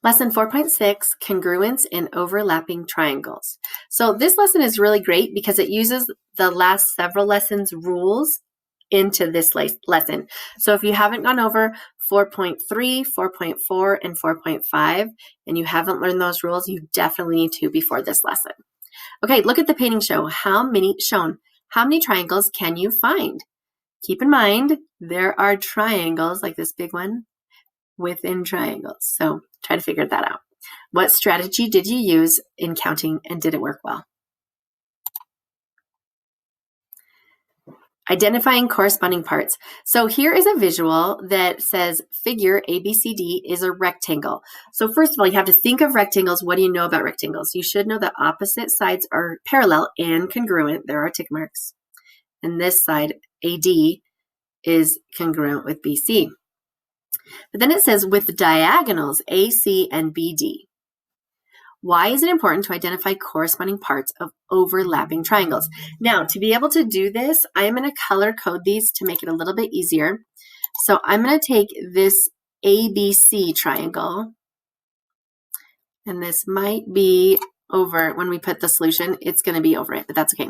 Lesson 4.6, Congruence in Overlapping Triangles. So this lesson is really great because it uses the last several lessons' rules into this lesson. So if you haven't gone over 4.3, 4.4, and 4.5, and you haven't learned those rules, you definitely need to before this lesson. Okay, look at the painting shown. How many triangles can you find? Keep in mind, there are triangles like this big one within triangles. So try to figure that out. What strategy did you use in counting and did it work well? Identifying corresponding parts. So here is a visual that says figure ABCD is a rectangle. So first of all, you have to think of rectangles. What do you know about rectangles? You should know that opposite sides are parallel and congruent. There are tick marks. And this side, AD, is congruent with BC. But then it says with diagonals AC and BD. Why is it important to identify corresponding parts of overlapping triangles? Now, to be able to do this, I'm going to color code these to make it a little bit easier. So I'm going to take this ABC triangle, and this might be over, when we put the solution, it's going to be over it, but that's okay.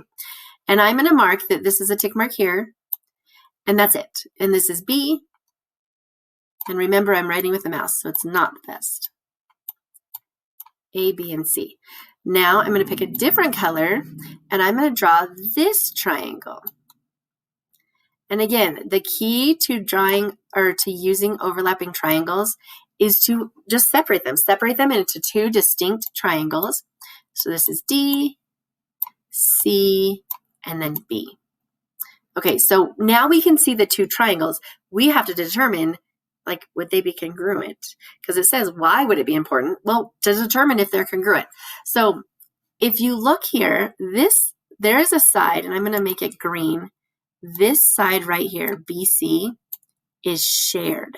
And I'm going to mark that this is a tick mark here, and that's it. And this is B. And remember, I'm writing with the mouse, so it's not the best. A, B, and C. Now I'm going to pick a different color, and I'm going to draw this triangle. And again, the key to drawing or to using overlapping triangles is to just separate them. Separate them into two distinct triangles. So this is D, C, and then B. Okay, so now we can see the two triangles. We have to determine, like, would they be congruent? Because it says, why would it be important? Well, to determine if they're congruent. So if you look here, there is a side, and I'm going to make it green. This side right here, BC, is shared.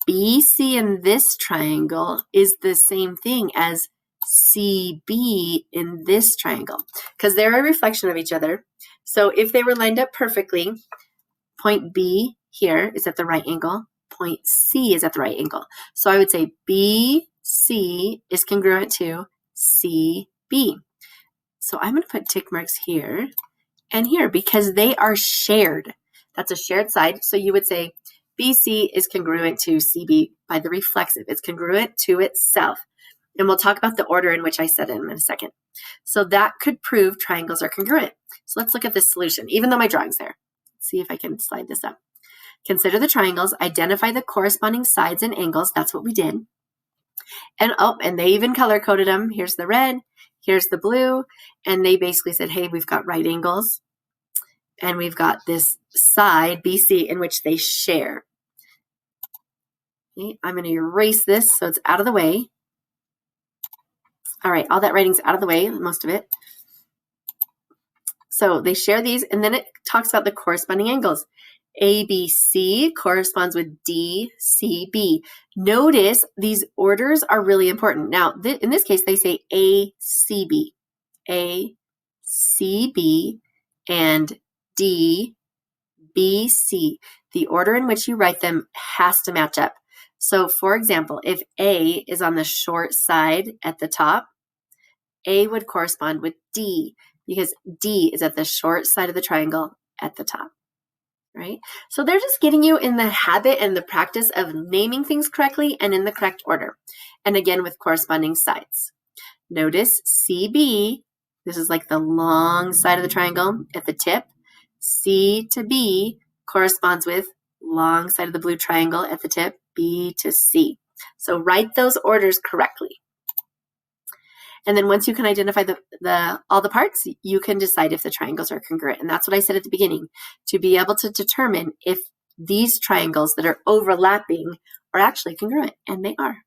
BC in this triangle is the same thing as CB in this triangle because they're a reflection of each other. So if they were lined up perfectly, point B here is at the right angle. Point C is at the right angle. So I would say BC is congruent to CB. So I'm going to put tick marks here and here because they are shared. That's a shared side. So you would say BC is congruent to CB by the reflexive. It's congruent to itself. And we'll talk about the order in which I said it in a second. So that could prove triangles are congruent. So let's look at this solution, even though my drawing's there. Let's see if I can slide this up. Consider the triangles, identify the corresponding sides and angles. That's what we did. And they even color coded them. Here's the red, here's the blue. And they basically said, hey, we've got right angles. And we've got this side, BC, in which they share. Okay, I'm going to erase this so it's out of the way. All right, all that writing's out of the way, most of it. So they share these, and then it talks about the corresponding angles. ABC corresponds with DCB. Notice these orders are really important. Now, in this case, they say ACB, ACB, and DBC. The order in which you write them has to match up. So, for example, if A is on the short side at the top, A would correspond with D because D is at the short side of the triangle at the top. Right? So they're just getting you in the habit and the practice of naming things correctly and in the correct order. And again, with corresponding sides. Notice CB, this is like the long side of the triangle at the tip. C to B corresponds with long side of the blue triangle at the tip, B to C. So write those orders correctly. And then once you can identify all the parts, you can decide if the triangles are congruent. And that's what I said at the beginning, to be able to determine if these triangles that are overlapping are actually congruent, and they are.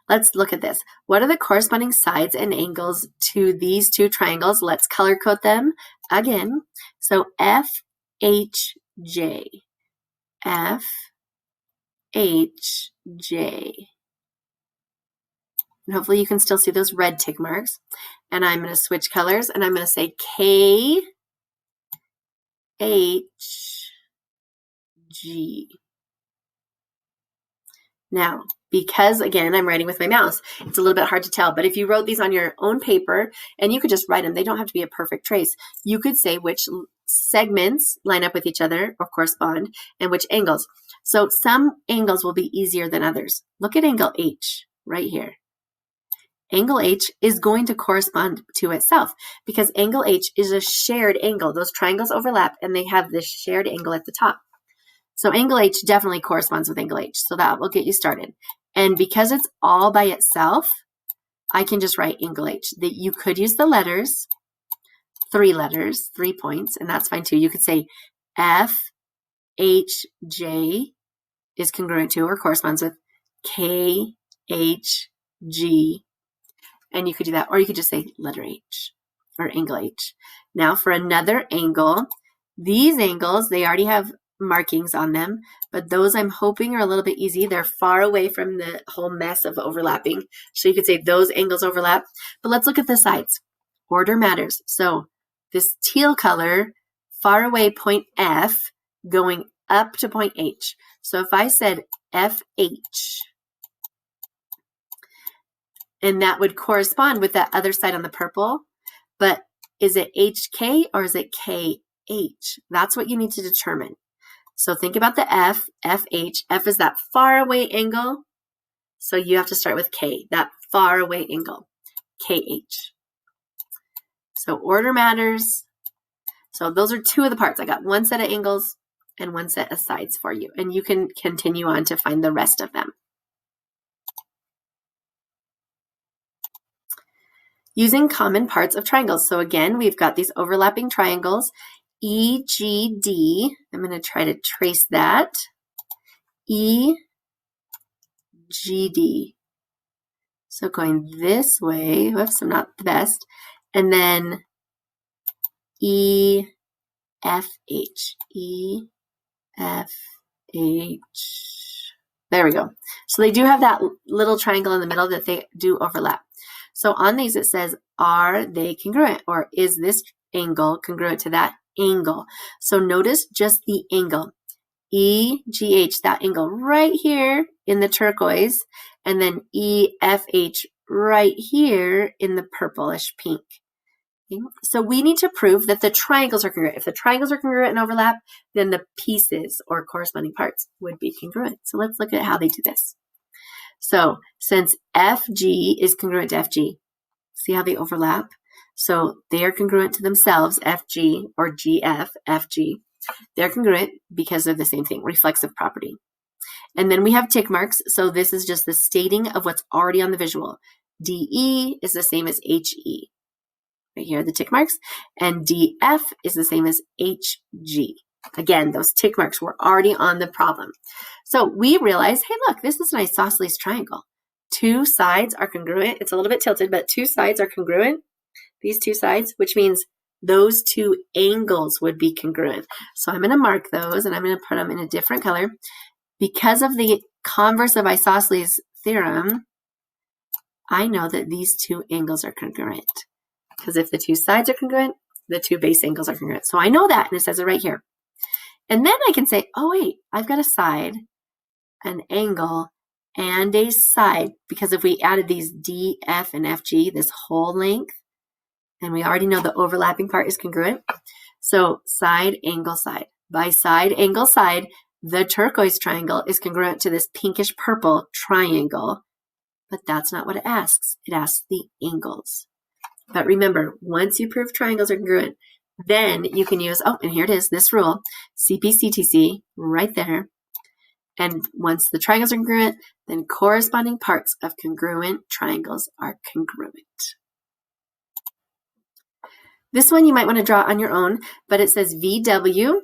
Let's look at this. What are the corresponding sides and angles to these two triangles? Let's color code them again. So FHJ, FHJ. And hopefully you can still see those red tick marks. And I'm going to switch colors, and I'm going to say KHG. Now, because, again, I'm writing with my mouse, it's a little bit hard to tell. But if you wrote these on your own paper, and you could just write them, they don't have to be a perfect trace. You could say which segments line up with each other or correspond, and which angles. So some angles will be easier than others. Look at angle H right here. Angle H is going to correspond to itself because angle H is a shared angle. Those triangles overlap, and they have this shared angle at the top. So angle H definitely corresponds with angle H. So that will get you started. And because it's all by itself, I can just write angle H. That you could use the letters, 3 letters, 3 points, and that's fine too. You could say FHJ is congruent to or corresponds with KHG. And you could do that, or you could just say letter H or angle H. Now for another angle, these angles, they already have markings on them, but those I'm hoping are a little bit easy. They're far away from the whole mess of overlapping. So you could say those angles overlap, but let's look at the sides. Order matters. So this teal color, far away point F going up to point H. So if I said FH, and that would correspond with that other side on the purple, but is it HK or is it KH? That's what you need to determine. So think about the F, FH. F is that far away angle. So you have to start with K, that far away angle, KH. So order matters. So those are 2 of the parts. I got 1 set of angles and 1 set of sides for you. And you can continue on to find the rest of them. Using common parts of triangles. So again, we've got these overlapping triangles. EGD, I'm going to try to trace that. EGD. So going this way, whoops, I'm not the best. And then EFH. EFH. There we go. So they do have that little triangle in the middle that they do overlap. So on these it says, are they congruent? Or is this angle congruent to that angle? So notice just the angle. EGH, that angle right here in the turquoise, and then EFH right here in the purplish pink. Okay? So we need to prove that the triangles are congruent. If the triangles are congruent and overlap, then the pieces or corresponding parts would be congruent. So let's look at how they do this. So since FG is congruent to FG, see how they overlap? So they are congruent to themselves, FG or GF, FG. They're congruent because of the same thing, reflexive property. And then we have tick marks. So this is just the stating of what's already on the visual. DE is the same as HE. Right here are the tick marks. And DF is the same as HG. Again, those tick marks were already on the problem. So we realize, hey, look, this is an isosceles triangle. 2 sides are congruent. It's a little bit tilted, but 2 sides are congruent. These 2 sides, which means those 2 angles would be congruent. So I'm going to mark those, and I'm going to put them in a different color. Because of the converse of isosceles theorem, I know that these 2 angles are congruent. Because if the 2 sides are congruent, the 2 base angles are congruent. So I know that, and it says it right here. And then I can say, oh, wait, I've got a side, an angle, and a side. Because if we added these D, F, and FG, this whole length, and we already know the overlapping part is congruent. So side, angle, side. By side, angle, side, the turquoise triangle is congruent to this pinkish purple triangle. But that's not what it asks. It asks the angles. But remember, once you prove triangles are congruent, then you can use, oh, and here it is, this rule, CPCTC, right there. And once the triangles are congruent, then corresponding parts of congruent triangles are congruent. This one you might want to draw on your own, but it says VW,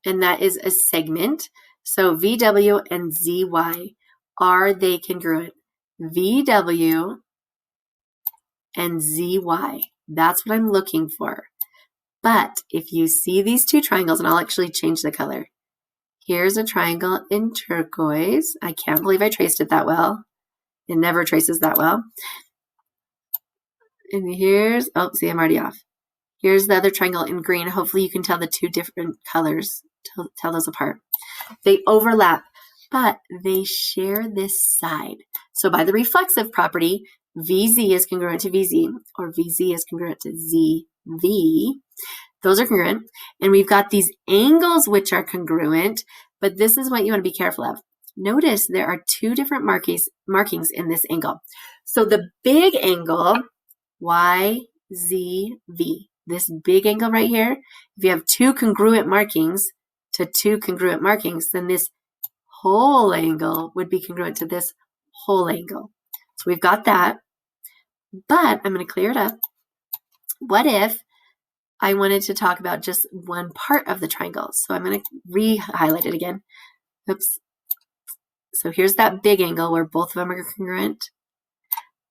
and that is a segment. So VW and ZY, are they congruent? VW and ZY, that's what I'm looking for. But if you see these 2 triangles, and I'll actually change the color. Here's a triangle in turquoise. I can't believe I traced it that well. It never traces that well. And here's, oh, see, I'm already off. Here's the other triangle in green. Hopefully you can tell the 2 different colors, tell those apart. They overlap, but they share this side. So by the reflexive property, VZ is congruent to VZ, or VZ is congruent to ZV. Those are congruent. And we've got these angles which are congruent, but this is what you want to be careful of. Notice there are two different markings in this angle. So the big angle, YZV, this big angle right here, if you have two congruent markings to two congruent markings, then this whole angle would be congruent to this whole angle. So we've got that, but I'm going to clear it up. What if I wanted to talk about just one part of the triangle? So I'm going to re-highlight it again. Oops. So here's that big angle where both of them are congruent.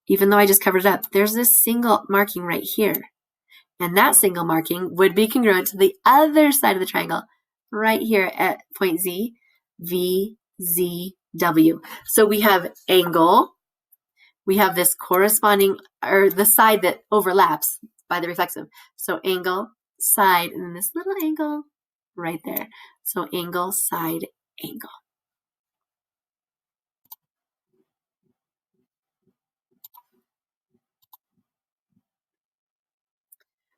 Even though I just covered it up, there's this single marking right here. And that single marking would be congruent to the other side of the triangle right here at point Z, V, Z, W. So we have angle, we have this corresponding, or the side that overlaps by the reflexive. So angle, side, and then this little angle right there. So angle, side, angle.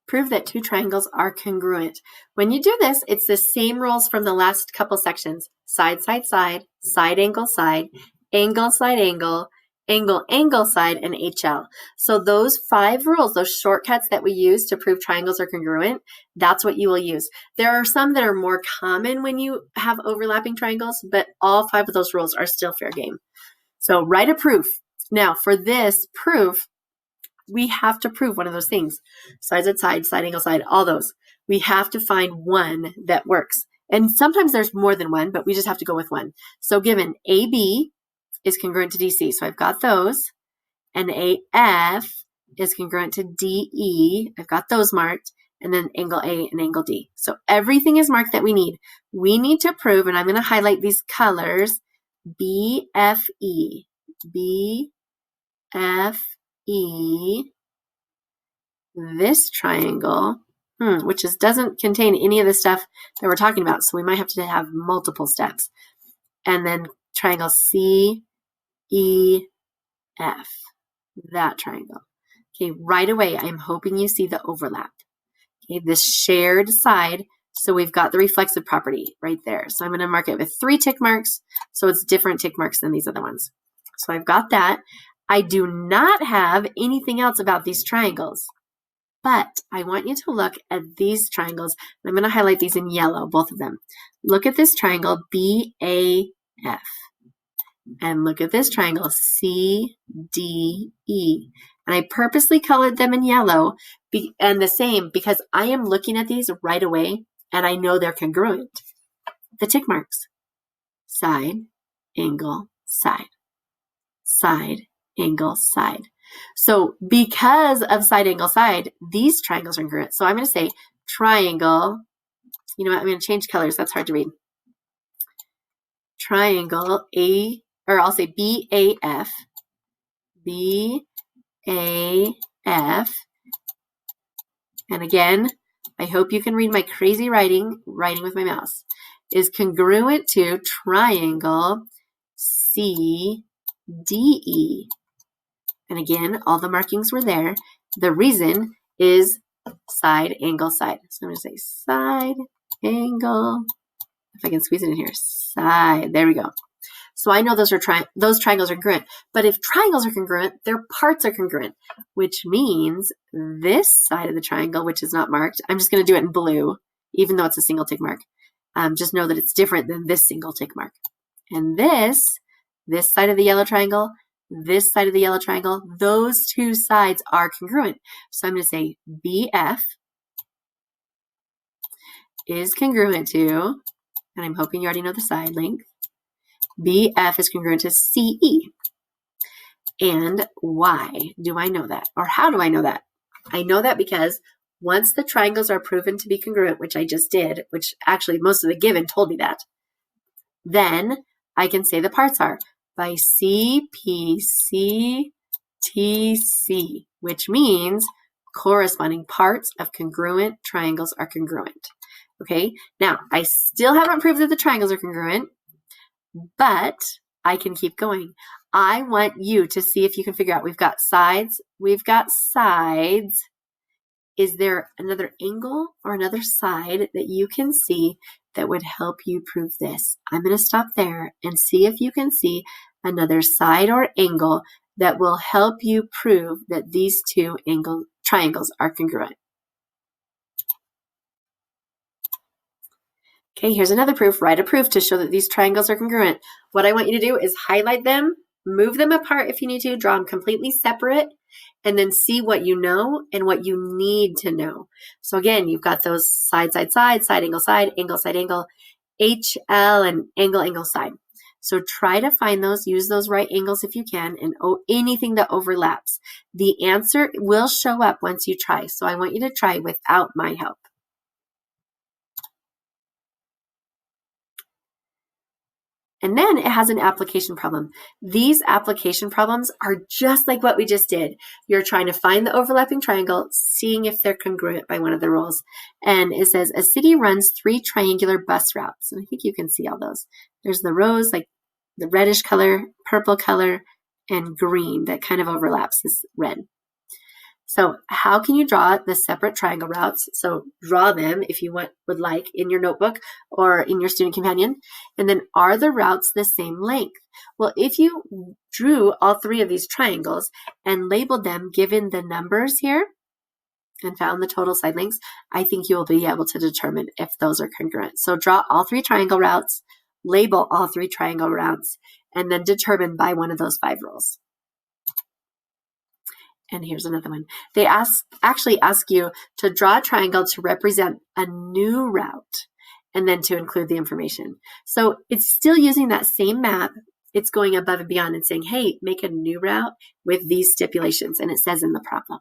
Prove that two triangles are congruent. When you do this, it's the same rules from the last couple sections. Side, side, side, side, angle, side, angle, side, angle, angle, angle, side, and HL. So those 5 rules, those shortcuts that we use to prove triangles are congruent, that's what you will use. There are some that are more common when you have overlapping triangles, but all 5 of those rules are still fair game. So write a proof. Now for this proof, we have to prove one of those things. Side, side, side, side, angle, side, all those. We have to find one that works. And sometimes there's more than one, but we just have to go with one. So given AB is congruent to DC, so I've got those. And AF is congruent to DE, I've got those marked. And then angle A and angle D. So everything is marked that we need. We need to prove, and I'm going to highlight these colors, BFE, BFE, this triangle, which doesn't contain any of the stuff that we're talking about, so we might have to have multiple steps. And then triangle CEF, that triangle. Okay, right away, I'm hoping you see the overlap. Okay, this shared side, so we've got the reflexive property right there. So I'm going to mark it with 3 tick marks, so it's different tick marks than these other ones. So I've got that. I do not have anything else about these triangles, but I want you to look at these triangles. I'm going to highlight these in yellow, both of them. Look at this triangle BAF, and look at this triangle CDE. And I purposely colored them in yellow and the same because I am looking at these right away and I know they're congruent. The tick marks, side, angle, side, side, angle, side. So because of side, angle, side, these triangles are congruent. So I'm going to say triangle. You know what? I'm going to change colors. That's hard to read. Triangle A, or I'll say BAF, BAF. And again, I hope you can read my crazy writing with my mouse, is congruent to triangle CDE. And again, all the markings were there. The reason is side, angle, side. So I'm going to say side, angle, if I can squeeze it in here, side. There we go. So I know those triangles are congruent. But if triangles are congruent, their parts are congruent, which means this side of the triangle, which is not marked, I'm just going to do it in blue, even though it's a single tick mark. Just know that it's different than this single tick mark. And this side of the yellow triangle, this side of the yellow triangle, those two sides are congruent. So I'm going to say BF is congruent to, and I'm hoping you already know the side length, BF is congruent to CE. And why do I know that? Or how do I know that? I know that because once the triangles are proven to be congruent, which I just did, which actually most of the given told me that, then I can say the parts are by CPCTC, which means corresponding parts of congruent triangles are congruent. Okay, now I still haven't proved that the triangles are congruent, but I can keep going. I want you to see if you can figure out, we've got sides. Is there another angle or another side that you can see that would help you prove this? I'm going to stop there and see if you can see another side or angle that will help you prove that these two triangles are congruent. Okay, here's another proof. Write a proof to show that these triangles are congruent. What I want you to do is highlight them, move them apart if you need to, draw them completely separate, and then see what you know and what you need to know. So again, you've got those side, angle, side, angle, HL, and angle, side. So try to find those, use those right angles if you can, and anything that overlaps. The answer will show up once you try. So I want you to try without my help. And then it has an application problem. These application problems are just like what we just did. You're trying to find the overlapping triangle, seeing if they're congruent by one of the rules. And it says, a city runs 3 triangular bus routes. And I think you can see all those. There's the rows, like the reddish color, purple color, and green that kind of overlaps this red. So how can you draw the separate triangle routes? So draw them if you would like in your notebook or in your student companion. And then are the routes the same length? Well, if you drew all 3 of these triangles and labeled them given the numbers here and found the total side lengths, I think you will be able to determine if those are congruent. So draw all 3 triangle routes, label all 3 triangle routes, and then determine by one of those 5 rules. And here's another one. They actually ask you to draw a triangle to represent a new route and then to include the information. So it's still using that same map. It's going above and beyond and saying, hey, make a new route with these stipulations. And it says in the problem.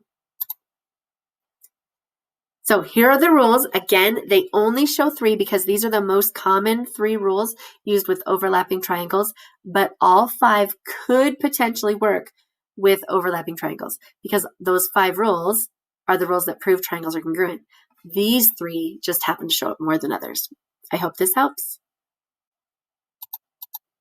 So here are the rules. Again, they only show 3 because these are the most common 3 rules used with overlapping triangles, but all 5 could potentially work with overlapping triangles because those 5 rules are the rules that prove triangles are congruent. These 3 just happen to show up more than others. I hope this helps.